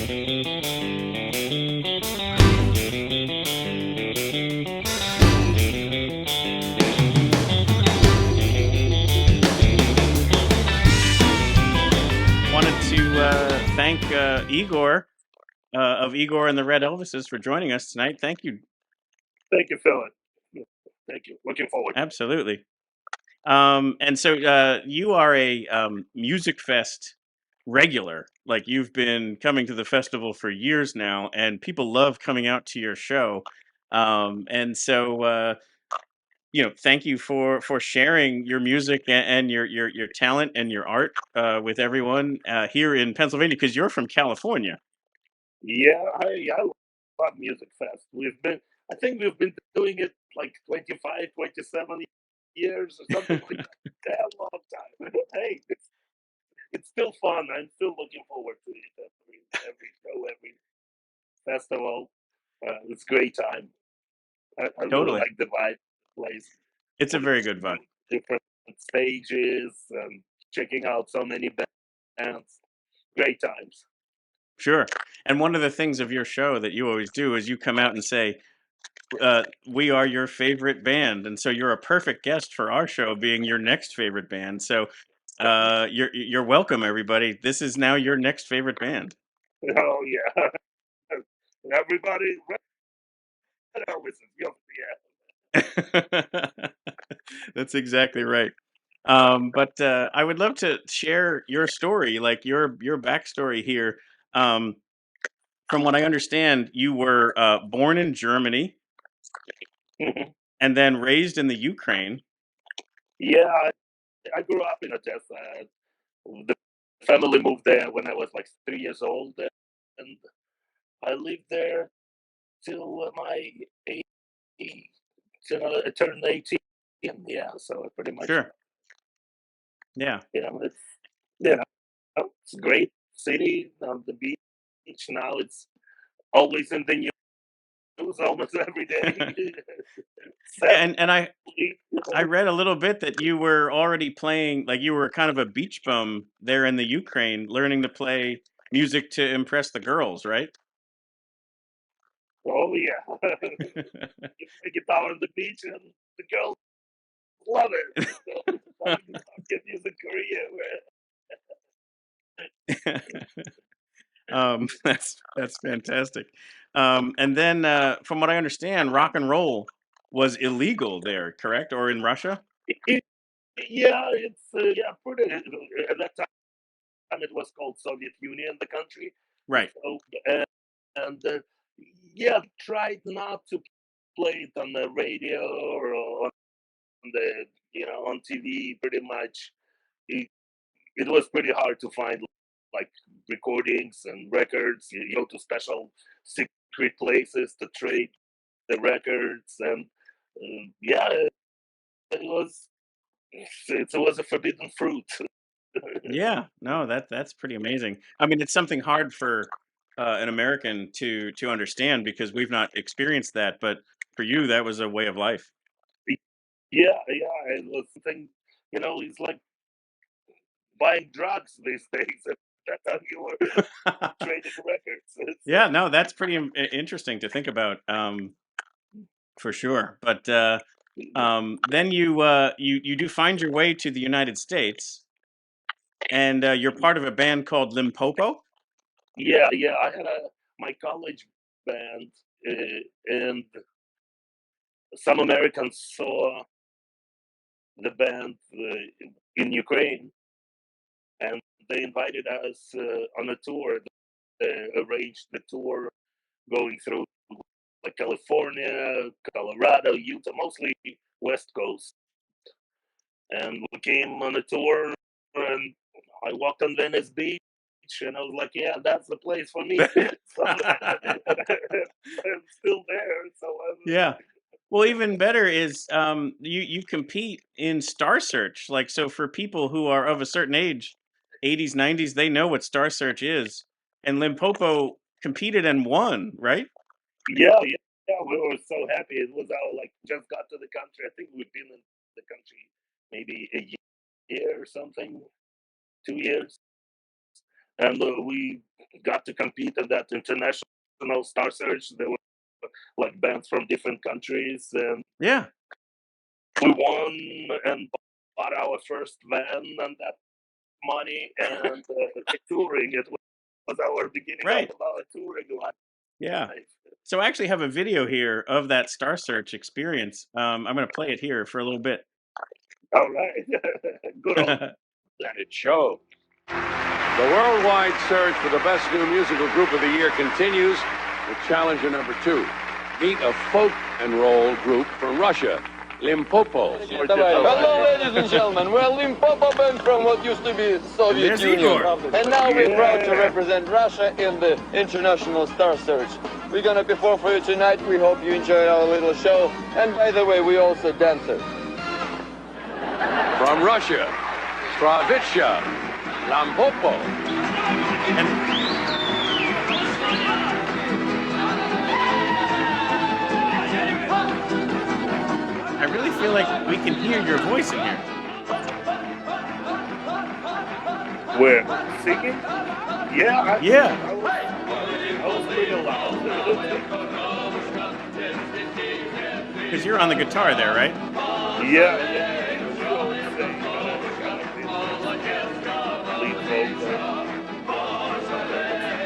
Wanted to thank Igor of Igor and the Red Elvises for joining us tonight. Thank you. Thank you, Philip. Thank you. Looking forward. Absolutely. And so you are a Musikfest regular. Like you've been coming to the festival for years now, and people love coming out to your show. And so thank you for sharing your music and your talent and your art with everyone here in Pennsylvania because you're from California. Yeah, I love Music Fest. I think we've been doing it like 25, 27 years or something like that. A long time. Hey, it's still fun. I'm still looking forward to it every show, every festival. It's a great time. I really Totally, like the vibe of the place. it's a Like very good vibe. different stages and checking out so many bands. Great times. Sure. And one of the things of your show that you always do is you come out and say, "We are your favorite band," and so you're a perfect guest for our show, being your next favorite band. So you're welcome, everybody. This is now your next favorite band. Oh yeah. Everybody, Red Elvises, That's exactly right. But I would love to share your story, like your backstory here. Um, from what I understand, you were born in Germany yeah. and then raised in the Ukraine. Yeah, I grew up in Odessa. The family moved there when I was like 3 years old, and I lived there till my age, till I turned 18. Yeah, so I pretty much, Sure. Yeah. it's you it's a great city on the beach. Now it's always in the news almost every day. Yeah, Sadly, and you I know. read a little bit that you were already playing, like you were kind of a beach bum there in the Ukraine, learning to play music to impress the girls, right? Oh yeah, you play guitar on the beach and the girls love it. So I'll give you the career. That's fantastic. And then, from what I understand, rock and roll was illegal there, correct? Or in Russia? It, yeah, it's yeah, pretty. At that time, it was called Soviet Union, the country. Right. So and yeah, tried not to play it on the radio or on the on TV. Pretty much, it, it was pretty hard to find like recordings and records. You go to special secret places to trade the records, and yeah, it was it was a forbidden fruit. Yeah. No, that's pretty amazing. I mean, it's something hard for an American to understand because we've not experienced that. But for you, that was a way of life. Yeah, yeah, it was something. It's like buying drugs these days. That's how you were trading records. Yeah. No, that's pretty interesting to think about. For sure. But then you do find your way to the United States, and you're part of a band called Limpopo. Yeah, yeah. I had my college band, and some Americans saw the band in Ukraine, and they invited us on a tour. They arranged the tour going through like California, Colorado, Utah, mostly West Coast. And we came on a tour, and I walked on Venice Beach, and I was like, "Yeah, that's the place for me." So I'm still there. So Yeah. Well, even better is you compete in Star Search. Like so, for people who are of a certain age, 80s, 90s, they know what Star Search is, and Limpopo competed and won, right? yeah, yeah, yeah, we were so happy. It was our like just got to the country. I think we've been in the country maybe a year or something, 2 years. and we got to compete in that international Star Search. There were like bands from different countries, and Yeah. we won and bought our first van and that money and touring. It was our beginning of Right. our touring life. Yeah. So I actually have a video here of that Star Search experience. I'm going to play it here for a little bit. All right, good old. And it showed. The worldwide search for the best new musical group of the year continues with challenger number 2. Meet a folk and roll group from Russia, Limpopo. Hello, ladies and gentlemen. We're Limpopo band from what used to be Soviet There's Union. Igor. And now we're proud to represent Russia in the International Star Search. We're gonna perform for you tonight. We hope you enjoy our little show. And by the way, we also dancers. From Russia, Stravitsha, Limpopo. I really feel like we can hear your voice in here. We're singing. Yeah. Yeah. I was pretty loud. Because you're on the guitar there, right? Yeah. Lead vocal.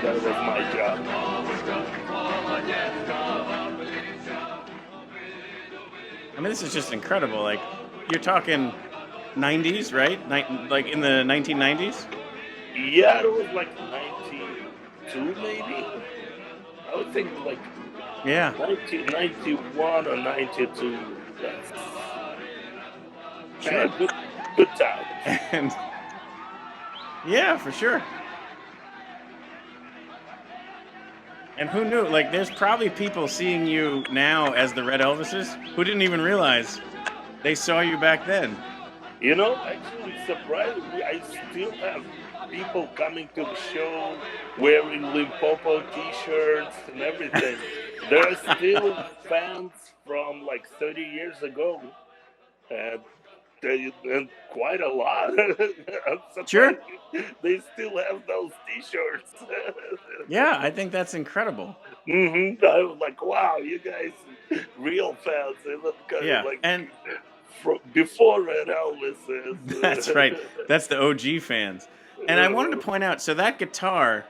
That was my job. I mean, this is just incredible. Like, you're talking 90s, right? Like in the 1990s? Yeah, it was like 92 maybe. I would think like Yeah. 1991 or 92. That's Sure. good time. And yeah, for sure. And who knew? Like, there's probably people seeing you now as the Red Elvises who didn't even realize they saw you back then. You know, actually, surprisingly, I still have people coming to the show wearing Limpopo T-shirts and everything. There are still fans from like 30 years ago, and and quite a lot. I'm Sure. surprised they still have those T-shirts. Yeah, I think that's incredible. I was like, wow, you guys, real fans. They look kind of Yeah, like and from before Red Elvises. that's right. That's the OG fans. And I wanted to point out, so that guitar,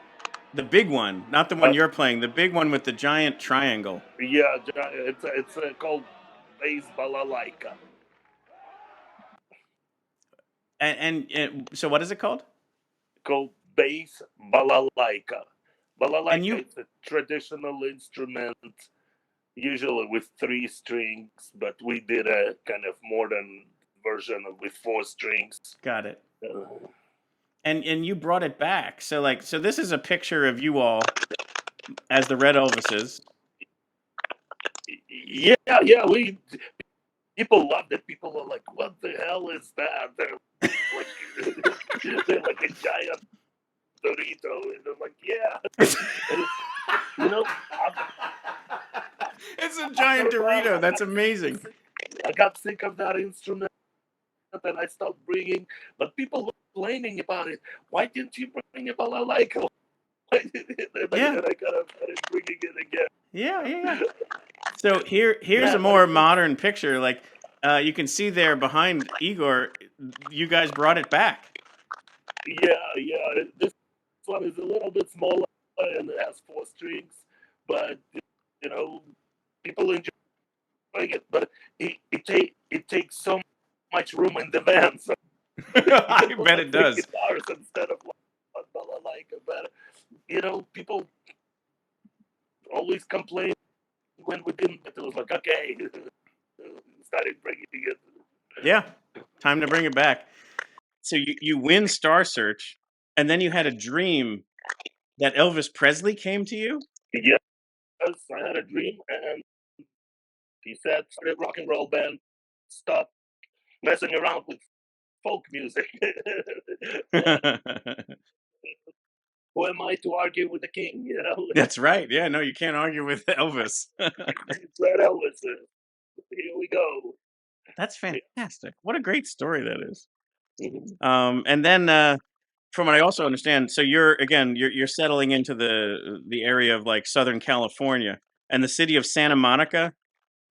the big one, not the one you're playing, the big one with the giant triangle. Yeah, it's called bass balalaika. And so what is it called? Called bass balalaika. And Balalaika you is a traditional instrument, usually with 3 strings, but we did a kind of modern version with 4 strings. got it. Uh, And you brought it back. So this is a picture of you all as the Red Elvises. yeah, we people loved it. People are like, "What the hell is that?" They're like a giant Dorito, and I'm like, "Yeah." And, you know, It's a giant Dorito. That's amazing. I got sick of that instrument, and I stopped bringing. But people were complaining about it. Why didn't you bring a balalaika? And Yeah. I got started bringing it again. Yeah. So here's a more modern picture. Like you can see there behind Igor, you guys brought it back. Yeah. This one is a little bit smaller and it has 4 strings, but you know, people enjoy it. But it takes so much room in the van. So I bet it does. guitars instead of one balalaika. But you know, people always complain when we didn't. It was like, okay, started bringing it. Yeah. Time to bring it back. So you win Star Search, and then you had a dream that Elvis Presley came to you? Yes, I had a dream, and he said, "Start a rock and roll band. Stop messing around with folk music." Who am I to argue with the king? You know, That's right. Yeah, no, you can't argue with Elvis. it's Red Elvis. Here we go. That's fantastic. What a great story that is. Mhm. And then from what I also understand, so you're again you're settling into the area of like Southern California, and the city of Santa Monica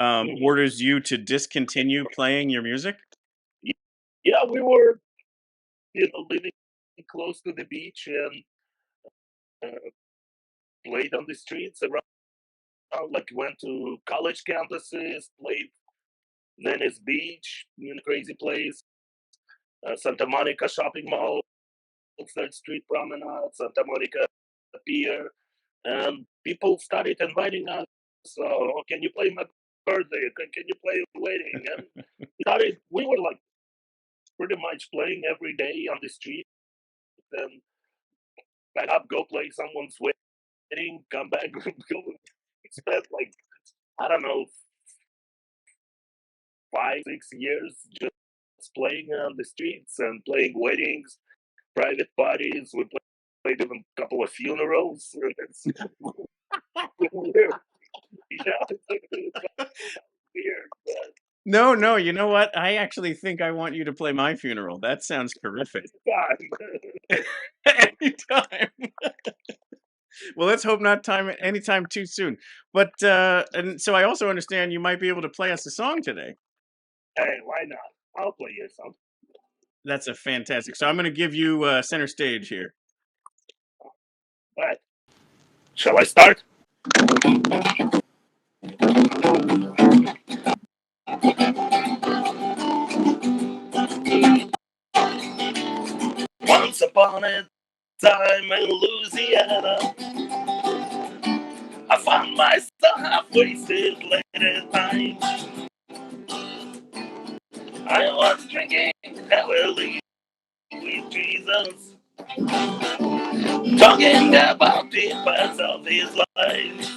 Mhm. orders you to discontinue playing your music. Y- Yeah, we were, living close to the beach and uh, played on the streets around. Like went to college campuses, played Venice Beach, crazy place, Santa Monica shopping mall, Third Street Promenade, Santa Monica Pier, and people started inviting us. So, "Oh, can you play my birthday? Can you play a wedding?" And we were like pretty much playing every day on the street, and back up, go play someone's wedding, come back, go. We spent like, I don't know, 5, 6 years just playing on the streets and playing weddings, private parties. We played even a couple of funerals. It's weird. Yeah, it's weird, but No, no, you know what? I actually think I want you to play my funeral. That sounds terrific. it's fine. Anytime. Well, let's hope not time anytime too soon. But and so I also understand you might be able to play us a song today. Hey, why not? I'll play you some. That's a fantastic. So I'm going to give you center stage here. But shall I start? Once upon a time in Louisiana, I found myself half wasted late at night. I was drinking heavily with Jesus, talking about the parts of his life.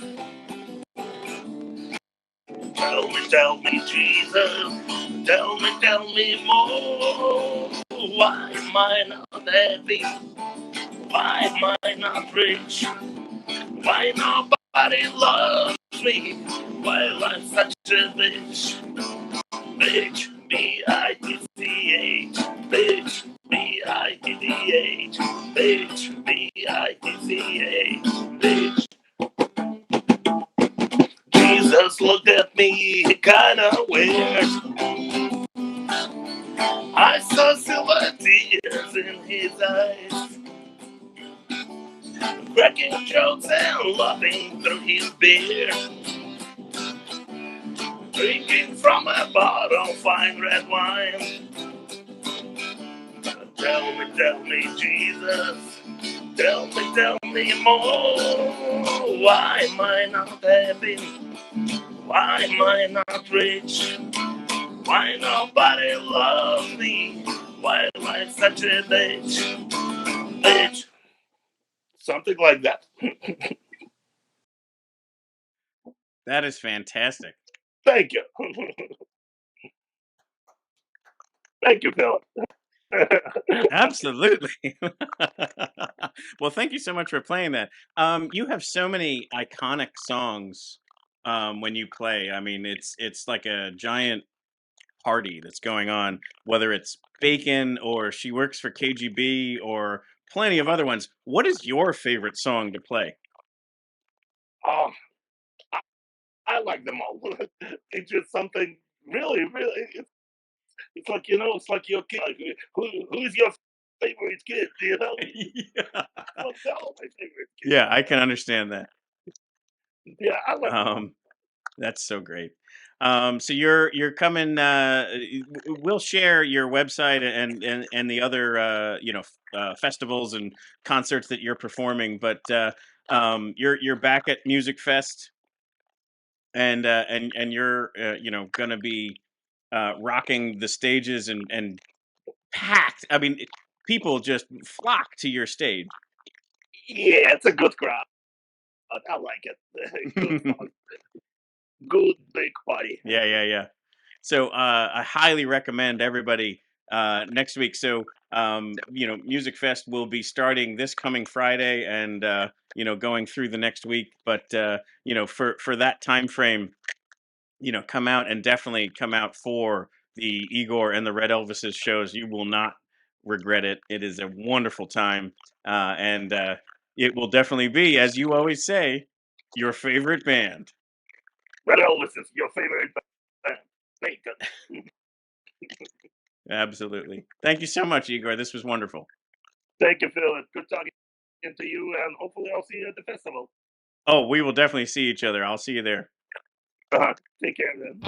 Tell me, Jesus, tell me more. Why am I not happy? Why am I not rich? Why nobody loves me? Why I'm such a bitch? Bitch, B-I-T-C-H. Bitch, B-I-T-C-H. Bitch, B-I-T-C-H. Bitch. Jesus looked at me kinda weird. I saw silver tears in his eyes, cracking jokes and laughing through his beard, drinking from a bottle of fine red wine. Tell me, Jesus, tell me more. Why am I not happy? Why am I not rich? Why nobody loves me? Why am I such a bitch? Bitch. Something like that. That is fantastic. Thank you. Thank you, Philip. Absolutely. Well, thank you so much for playing that. You have so many iconic songs when you play. I mean, it's like a giant party that's going on, whether it's Bacon or She Works for KGB or plenty of other ones. What is your favorite song to play? Oh, I like them all. It's just something really, really. It's like, it's like your kid. Like, who's your favorite kid? Yeah. Well, they're all my favorite kids. Yeah, I can understand that. Yeah, I like them all. Um, That's so great. So you're coming. We'll share your website and the other festivals and concerts that you're performing. But you're back at Musikfest and you're going to be rocking the stages and packed. I mean, people just flock to your stage. Yeah, it's a good crowd. I like it. Good fun. Good big party. Yeah, yeah, yeah. So I highly recommend everybody next week. So Music Fest will be starting this coming Friday and going through the next week. But for that time frame, come out and definitely come out for the Igor and the Red Elvises shows. You will not regret it. It is a wonderful time, and it will definitely be, as you always say, your favorite band. Red Elvises, your favorite band. Thank you. Absolutely. Thank you so much, Igor. This was wonderful. Thank you, Phil. It's good talking to you, and hopefully I'll see you at the festival. Oh, we will definitely see each other. I'll see you there. Take care, then.